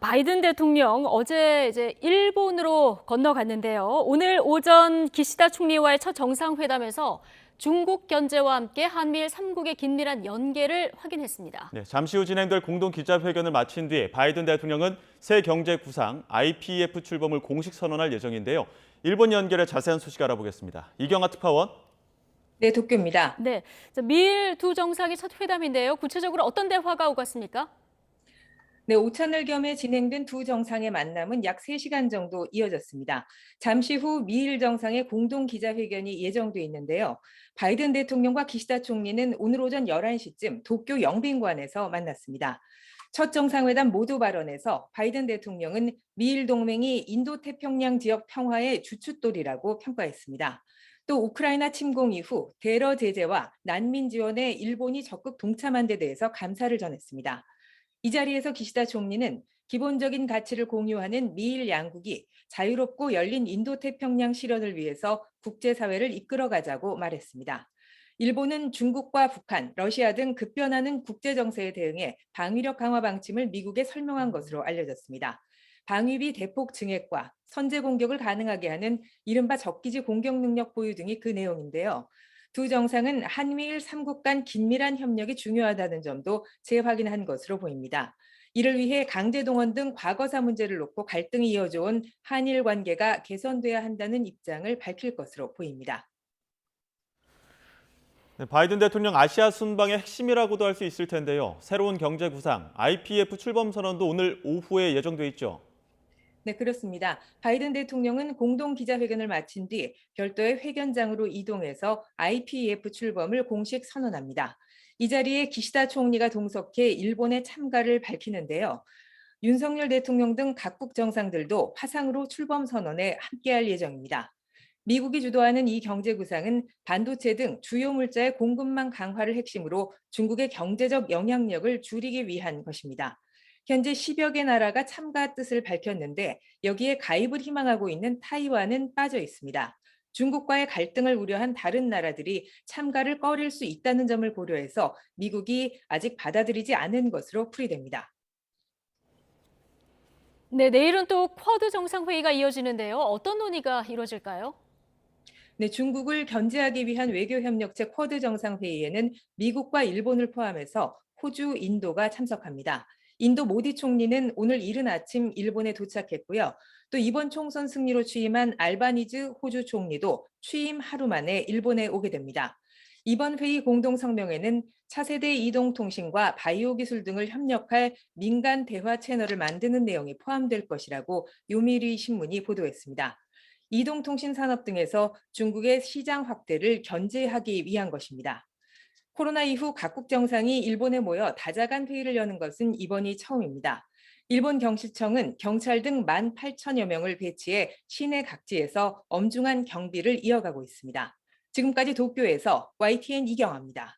바이든 대통령 어제 일본으로 건너갔는데요. 오늘 오전 기시다 총리와의 첫 정상회담에서 중국 견제와 함께 한미일 3국의 긴밀한 연계를 확인했습니다. 네, 잠시 후 진행될 공동 기자회견을 마친 뒤 바이든 대통령은 새 경제 구상 IPEF 출범을 공식 선언할 예정인데요. 일본 연결의 자세한 소식 알아보겠습니다. 이경아 특파원. 네, 도쿄입니다. 네, 미일 두 정상의 첫 회담인데요. 구체적으로 어떤 대화가 오갔습니까? 네, 오찬을 겸해 진행된 두 정상의 만남은 약 3시간 정도 이어졌습니다. 잠시 후 미일 정상의 공동 기자회견이 예정돼 있는데요. 바이든 대통령과 기시다 총리는 오늘 오전 11시쯤 도쿄 영빈관에서 만났습니다. 첫 정상회담 모두 발언에서 바이든 대통령은 미일 동맹이 인도태평양 지역 평화의 주춧돌이라고 평가했습니다. 또 우크라이나 침공 이후 대러 제재와 난민 지원에 일본이 적극 동참한 데 대해서 감사를 전했습니다. 이 자리에서 기시다 총리는 기본적인 가치를 공유하는 미일 양국이 자유롭고 열린 인도태평양 실현을 위해서 국제사회를 이끌어가자고 말했습니다. 일본은 중국과 북한, 러시아 등 급변하는 국제정세에 대응해 방위력 강화 방침을 미국에 설명한 것으로 알려졌습니다. 방위비 대폭 증액과 선제 공격을 가능하게 하는 이른바 적기지 공격 능력 보유 등이 그 내용인데요. 두 정상은 한미일 3국 간 긴밀한 협력이 중요하다는 점도 재확인한 것으로 보입니다. 이를 위해 강제동원 등 과거사 문제를 놓고 갈등이 이어져 온 한일 관계가 개선돼야 한다는 입장을 밝힐 것으로 보입니다. 네, 바이든 대통령 아시아 순방의 핵심이라고도 할 수 있을 텐데요. 새로운 경제 구상 IPEF 출범 선언도 오늘 오후에 예정돼 있죠. 네, 그렇습니다. 바이든 대통령은 공동 기자회견을 마친 뒤 별도의 회견장으로 이동해서 IPEF 출범을 공식 선언합니다. 이 자리에 기시다 총리가 동석해 일본의 참가를 밝히는데요. 윤석열 대통령 등 각국 정상들도 화상으로 출범 선언에 함께할 예정입니다. 미국이 주도하는 이 경제 구상은 반도체 등 주요 물자의 공급망 강화를 핵심으로 중국의 경제적 영향력을 줄이기 위한 것입니다. 현재 10여 개 나라가 참가 뜻을 밝혔는데 여기에 가입을 희망하고 있는 타이완은 빠져 있습니다. 중국과의 갈등을 우려한 다른 나라들이 참가를 꺼릴 수 있다는 점을 고려해서 미국이 아직 받아들이지 않은 것으로 풀이됩니다. 네, 내일은 또 쿼드 정상회의가 이어지는데요. 어떤 논의가 이루어질까요? 네, 중국을 견제하기 위한 외교협력체 쿼드 정상회의에는 미국과 일본을 포함해서 호주, 인도가 참석합니다. 인도 모디 총리는 오늘 이른 아침 일본에 도착했고요. 또 이번 총선 승리로 취임한 알바니즈 호주 총리도 취임 하루 만에 일본에 오게 됩니다. 이번 회의 공동 성명에는 차세대 이동통신과 바이오 기술 등을 협력할 민간 대화 채널을 만드는 내용이 포함될 것이라고 요미리 신문이 보도했습니다. 이동통신 산업 등에서 중국의 시장 확대를 견제하기 위한 것입니다. 코로나 이후 각국 정상이 일본에 모여 다자간 회의를 여는 것은 이번이 처음입니다. 일본 경찰청은 경찰 등 18,000여 명을 배치해 시내 각지에서 엄중한 경비를 이어가고 있습니다. 지금까지 도쿄에서 YTN 이경아입니다.